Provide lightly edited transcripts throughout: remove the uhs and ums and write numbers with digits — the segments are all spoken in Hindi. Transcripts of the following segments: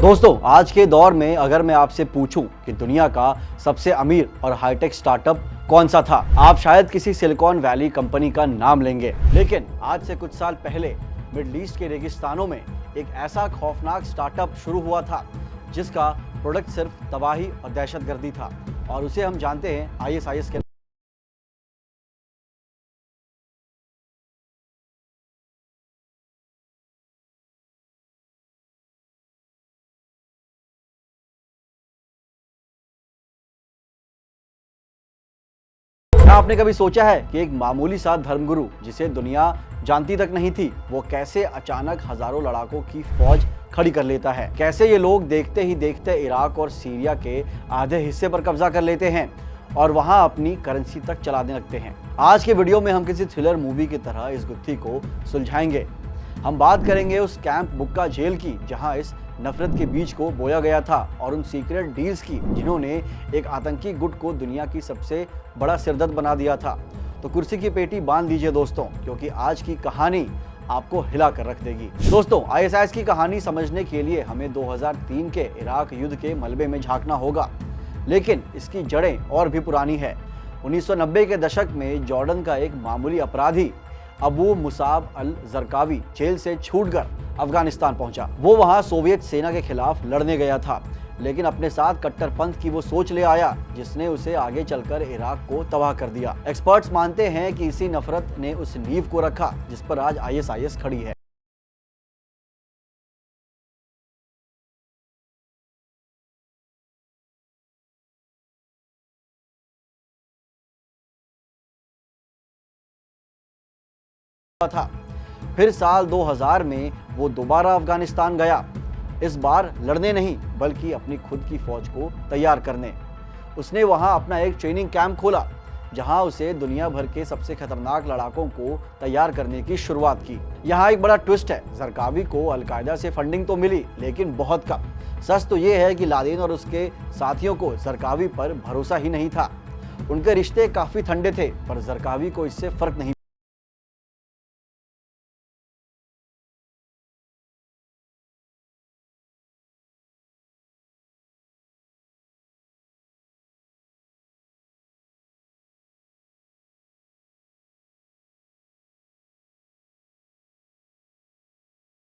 दोस्तों, आज के दौर में अगर मैं आपसे पूछूं कि दुनिया का सबसे अमीर और हाईटेक स्टार्टअप कौन सा था, आप शायद किसी सिलिकॉन वैली कंपनी का नाम लेंगे। लेकिन आज से कुछ साल पहले मिडिल ईस्ट के रेगिस्तानों में एक ऐसा खौफनाक स्टार्टअप शुरू हुआ था जिसका प्रोडक्ट सिर्फ तबाही और दहशतगर्दी था, और उसे हम जानते हैं ISIS के। क्या आपने कभी सोचा है कि एक मामूली सा धर्मगुरु जिसे दुनिया जानती तक नहीं थी, वो कैसे अचानक हजारों लड़ाकों की फौज खड़ी कर लेता है? कैसे ये लोग देखते ही देखते इराक और सीरिया के आधे हिस्से पर कब्जा कर लेते हैं और वहां अपनी करेंसी तक चलाने लगते हैं? आज के वीडियो में हम किसी थ्रिलर मूवी की तरह इस गुत्थी को सुलझाएंगे। हम बात करेंगे उस कैंप बुक्का जेल की जहां इस नफरत के बीज को बोया गया था, और उन सीक्रेट डील्स की जिन्होंने एक आतंकी गुट को दुनिया की सबसे बड़ा सिरदर्द बना दिया था। तो कुर्सी की पेटी बांध लीजिए दोस्तों, क्योंकि आज की कहानी आपको हिला कर रख देगी। दोस्तों, ISIS की कहानी समझने के लिए हमें 2003 के इराक युद्ध के मलबे में झांकना होगा, लेकिन इसकी जड़ें और भी पुरानी है। 1990 के दशक में जॉर्डन का एक मामूली अपराधी अबू मुसाब अल जरकावी जेल से छूटकर अफगानिस्तान पहुंचा। वो वहां सोवियत सेना के खिलाफ लड़ने गया था, लेकिन अपने साथ कट्टरपंथ की वो सोच ले आया जिसने उसे आगे चलकर इराक को तबाह कर दिया। एक्सपर्ट्स मानते हैं कि इसी नफरत ने उस नींव को रखा जिस पर आज ISIS खड़ी है। था। फिर साल 2000 में वो दोबारा अफगानिस्तान गया, इस बार लड़ने नहीं बल्कि अपनी खुद की फौज को तैयार करने। उसने वहां अपना एक ट्रेनिंग कैंप खोला जहां उसे दुनिया भर के सबसे खतरनाक लड़ाकों को तैयार करने की शुरुआत की। यहाँ एक बड़ा ट्विस्ट है, जरकावी को अलकायदा से फंडिंग तो मिली लेकिन बहुत कम। सच तो ये है कि लादेन और उसके साथियों को जरकावी पर भरोसा ही नहीं था। उनके रिश्ते काफी ठंडे थे, पर जरकावी को इससे फर्क नहीं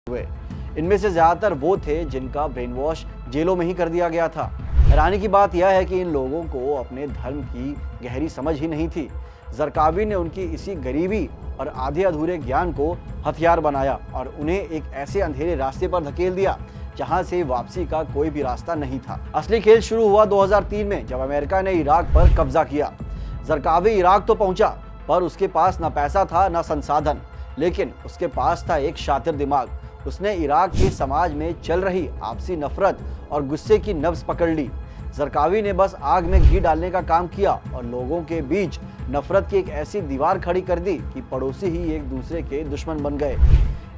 हुए। इनमें से ज्यादातर वो थे जिनका ब्रेन वॉश जेलों में ही कर दिया गया था। हैरानी की बात यह है कि इन लोगों को अपने धर्म की गहरी समझ ही नहीं थी। जरकावी ने उनकी इसी गरीबी और आधे अधूरे ज्ञान को हथियार बनाया और उन्हें एक ऐसे अंधेरे रास्ते पर धकेल दिया जहां से वापसी का कोई भी रास्ता नहीं था। असली खेल शुरू हुआ 2003 में जब अमेरिका ने इराक पर कब्जा किया। जरकावी इराक तो पहुंचा, पर उसके पास न पैसा था न संसाधन, लेकिन उसके पास था एक शातिर दिमाग। उसने इराक के समाज में चल रही आपसी नफरत और गुस्से की नब्ज पकड़ ली। जरकावी ने बस आग में घी डालने का काम किया और लोगों के बीच नफरत की एक ऐसी दीवार खड़ी कर दी कि पड़ोसी ही एक दूसरे के दुश्मन बन गए।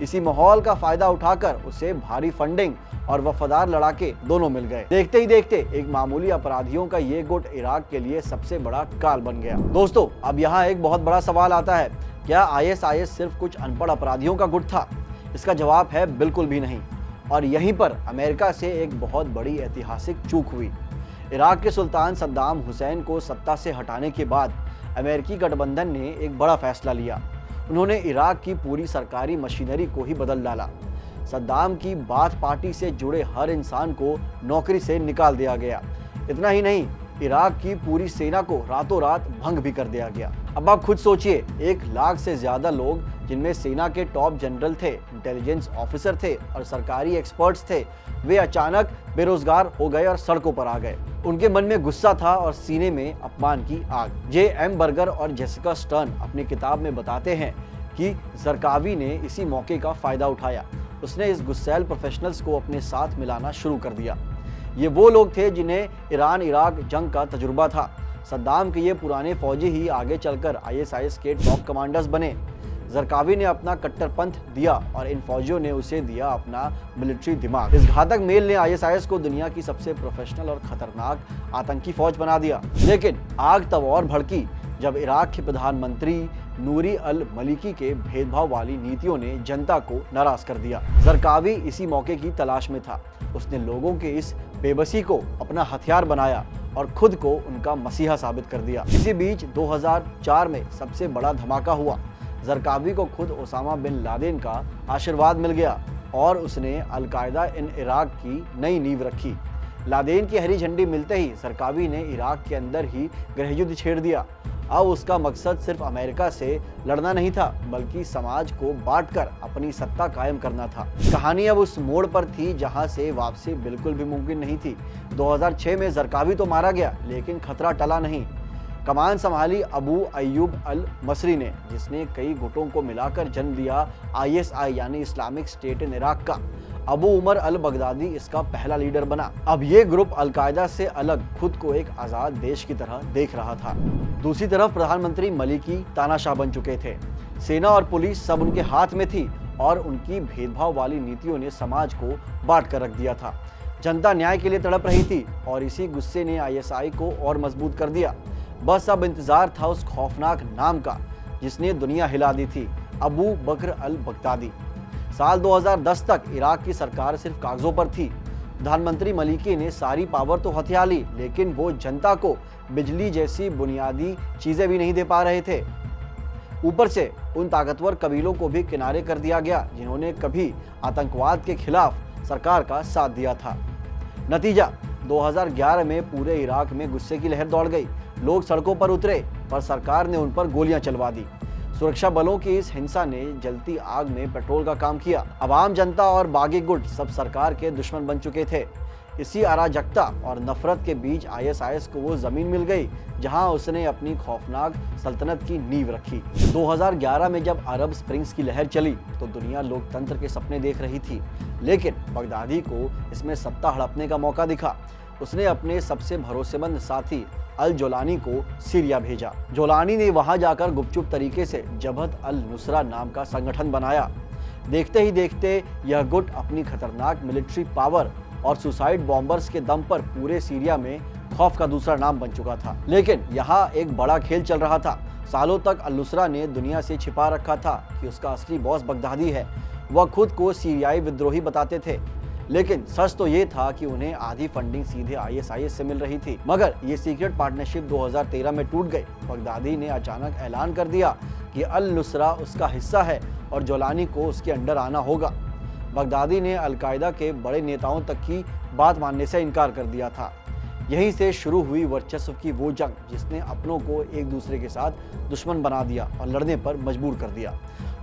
इसी माहौल का फायदा उठाकर उसे भारी फंडिंग और वफादार लड़ाके दोनों मिल गए। देखते ही देखते एक मामूली अपराधियों का ये गुट इराक के लिए सबसे बड़ा काल बन गया। दोस्तों, अब यहाँ एक बहुत बड़ा सवाल आता है, क्या ISIS सिर्फ कुछ अनपढ़ अपराधियों का गुट था? इसका जवाब है बिल्कुल भी नहीं। और यहीं पर अमेरिका से एक बहुत बड़ी ऐतिहासिक चूक हुई। इराक के सुल्तान सद्दाम हुसैन को सत्ता से हटाने के बाद अमेरिकी गठबंधन ने एक बड़ा फैसला लिया। उन्होंने इराक की पूरी सरकारी मशीनरी को ही बदल डाला। सद्दाम की बाथ पार्टी से जुड़े हर इंसान को नौकरी से निकाल दिया गया। इतना ही नहीं, इराक की पूरी सेना को रातों रात भंग भी कर दिया गया। अब आप खुद सोचिए, 1 लाख से ज्यादा लोग जिनमें सेना के टॉप जनरल थे, इंटेलिजेंस ऑफिसर थे और सरकारी एक्सपर्ट्स थे, वे अचानक बेरोजगार हो गए और सड़कों पर आ गए। उनके मन में गुस्सा था और सीने में अपमान की आग। J.M. बर्गर और जेसिका स्टर्न अपनी किताब में बताते हैं कि जरकावी ने इसी मौके का फायदा उठाया। उसने इस गुस्सैल प्रोफेशनल्स को अपने साथ मिलाना शुरू कर दिया। ये वो लोग थे जिन्हें ईरान इराक जंग का तजुर्बा था। सद्दाम के ये पुराने फौजी ही आगे चलकर ISIS के टॉप कमांडर्स बने। जरकावी ने अपना कट्टरपंथ दिया और इन फौजियों ने उसे दिया अपना मिलिट्री दिमाग। इस घातक मेल ने ISIS को दुनिया की सबसे प्रोफेशनल और खतरनाक आतंकी फौज बना दिया। लेकिन आग तब और भड़की जब इराक के प्रधानमंत्री नूरी अल मलिकी के भेदभाव वाली नीतियों ने जनता को नाराज कर दिया। जरकावी इसी मौके की तलाश में था। उसने लोगों के इस बेबसी को अपना हथियार बनाया और खुद को उनका मसीहा साबित कर दिया। इसी बीच 2004 में सबसे बड़ा धमाका हुआ। जरकावी को खुद ओसामा बिन लादेन का आशीर्वाद मिल गया और उसने अलकायदा इन इराक की नई नींव रखी। लादेन की हरी झंडी मिलते ही जरकावी ने इराक के अंदर ही गृहयुद्ध छेड़ दिया। अब उसका मकसद सिर्फ अमेरिका से लड़ना नहीं था, बल्कि समाज को बांटकर अपनी सत्ता कायम करना था। कहानी अब उस मोड़ पर थी जहां से वापसी बिल्कुल भी मुमकिन नहीं थी। 2006 में जरकावी तो मारा गया, लेकिन खतरा टला नहीं। कमान संभाली अबू अय्यूब अल मसरी ने, जिसने कई गुटों को मिलाकर जन्म दिया ISI यानी इस्लामिक स्टेट इन इराक का। अबू उमर अल बगदादी इसका पहला लीडर बना। अब ये ग्रुप अलकायदा से अलग खुद को एक आज़ाद देश की तरह देख रहा था। दूसरी तरफ प्रधानमंत्री मलिकी तानाशाह बन चुके थे। सेना और पुलिस सब उनके हाथ में थी और उनकी भेदभाव वाली नीतियों ने समाज को बांट कर रख दिया था। जनता न्याय के लिए तड़प रही थी और इसी गुस्से ने ISI को और मजबूत कर दिया। बस अब इंतजार था उस खौफनाक नाम का जिसने दुनिया हिला दी थी, अबू बकर अल बगदादी। साल 2010 तक इराक की सरकार सिर्फ कागजों पर थी। प्रधानमंत्री मलिकी ने सारी पावर तो हथिया ली, लेकिन वो जनता को बिजली जैसी बुनियादी चीजें भी नहीं दे पा रहे थे। ऊपर से उन ताकतवर कबीलों को भी किनारे कर दिया गया जिन्होंने कभी आतंकवाद के खिलाफ सरकार का साथ दिया था। नतीजा 2011 में पूरे इराक में गुस्से की लहर दौड़ गई। लोग सड़कों पर उतरे, पर सरकार ने उन पर गोलियां चलवा दी। सुरक्षा बलों की इस हिंसा ने जलती आग में पेट्रोल का काम किया। अब आम जनता और बागी गुट सब सरकार के दुश्मन बन चुके थे। इसी अराजकता और नफरत के बीच ISIS को वो जमीन मिल गई जहां उसने अपनी खौफनाक सल्तनत की नींव रखी। 2011 में जब अरब स्प्रिंग्स की लहर चली तो दुनिया लोकतंत्र के सपने देख रही थी, लेकिन बगदादी को इसमें सत्ता हड़पने का मौका दिखा। उसने अपने सबसे भरोसेमंद साथी अल जोलानी को सीरिया भेजा। जोलानी ने वहां जाकर गुपचुप तरीके से जबहत अल नुसरा नाम का संगठन बनाया। देखते ही देखते यह गुट अपनी खतरनाक मिलिट्री पावर और सुसाइड बॉम्बर्स के दम पर पूरे सीरिया में खौफ का दूसरा नाम बन चुका था। लेकिन यहाँ एक बड़ा खेल चल रहा था। सालों तक अल नुसरा ने दुनिया से छिपा रखा था कि उसका असली बॉस बगदादी है। वह खुद को सीरियाई विद्रोही बताते थे, लेकिन सच तो ये था कि उन्हें आधी फंडिंग सीधे ISIS से मिल रही थी। मगर ये सीक्रेट पार्टनरशिप 2013 में टूट गई। बगदादी ने अचानक ऐलान कर दिया कि अल नुसरा उसका हिस्सा है और जोलानी को उसके अंडर आना होगा। बगदादी ने अलकायदा के बड़े नेताओं तक की बात मानने से इनकार कर दिया था। यहीं से शुरू हुई वर्चस्व की वो जंग जिसने अपनों को एक दूसरे के साथ दुश्मन बना दिया और लड़ने पर मजबूर कर दिया।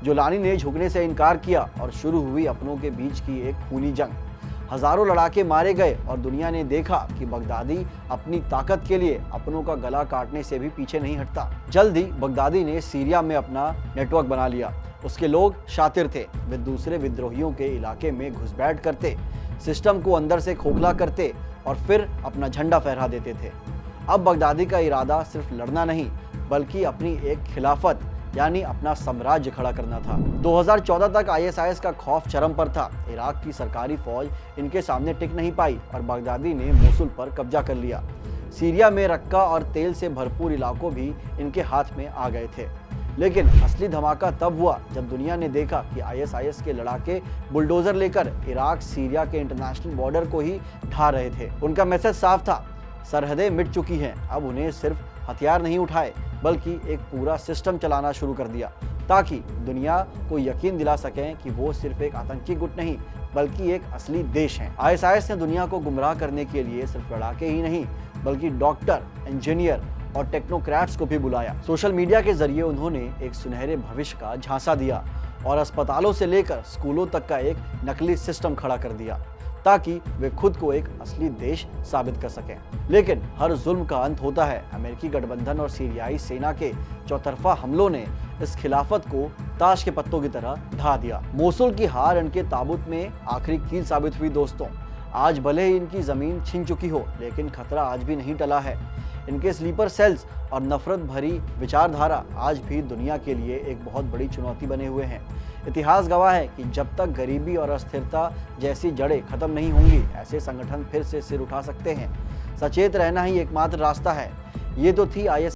जोलानी ने झुकने से इनकार किया और शुरू हुई अपनों के बीच की एक खूनी जंग। हजारों लड़ाके मारे गए और दुनिया ने देखा कि बगदादी अपनी ताकत के लिए अपनों का गला काटने से भी पीछे नहीं हटता। जल्द ही बगदादी ने सीरिया में अपना नेटवर्क बना लिया। उसके लोग शातिर थे। वे दूसरे विद्रोहियों के इलाके में घुसपैठ करते, सिस्टम को अंदर से खोखला करते और फिर अपना झंडा फहरा देते थे। अब बगदादी का इरादा सिर्फ लड़ना नहीं, बल्कि अपनी एक खिलाफत यानी अपना साम्राज्य खड़ा करना था। 2014 तक ISIS का खौफ चरम पर था। इराक की सरकारी फौज इनके सामने टिक नहीं पाई और बगदादी ने मोसुल पर कब्जा कर लिया। सीरिया में रक्का और तेल से भरपूर इलाकों भी इनके हाथ में आ गए थे। लेकिन असली धमाका तब हुआ जब दुनिया ने देखा कि ISIS के लड़ाके बुलडोजर लेकर इराक सीरिया के इंटरनेशनल बॉर्डर को ही ढा रहे थे। उनका मैसेज साफ था, सरहदें मिट चुकी हैं। अब उन्हें सिर्फ हथियार नहीं उठाए बल्कि एक पूरा सिस्टम चलाना शुरू कर दिया, ताकि दुनिया को यकीन दिला सकें कि वो सिर्फ एक आतंकी गुट नहीं बल्कि एक असली देश हैं। ISIS ने दुनिया को गुमराह करने के लिए सिर्फ लड़ाके ही नहीं बल्कि डॉक्टर, इंजीनियर और टेक्नोक्रेट्स को भी बुलाया। सोशल मीडिया के जरिए उन्होंने एक सुनहरे भविष्य का झांसा दिया और अस्पतालों से लेकर स्कूलों तक का एक नकली सिस्टम खड़ा कर दिया ताकि वे खुद को एक असली देश साबित कर सकें। लेकिन हर जुल्म का अंत होता है। अमेरिकी गठबंधन और सीरियाई सेना के चौतरफा हमलों ने इस खिलाफत को ताश के पत्तों की तरह ढा दिया। मोसुल की हार इनके ताबूत में आखिरी कील साबित हुई। दोस्तों, आज भले ही इनकी जमीन छिन चुकी हो, लेकिन खतरा आज भी नहीं टला है। इनके स्लीपर सेल्स और नफरत भरी विचारधारा आज भी दुनिया के लिए एक बहुत बड़ी चुनौती बने हुए हैं। इतिहास गवाह है कि जब तक गरीबी और अस्थिरता जैसी जड़ें खत्म नहीं होंगी, ऐसे संगठन फिर से सिर उठा सकते हैं। सचेत रहना ही एकमात्र रास्ता है। ये तो थी ISIS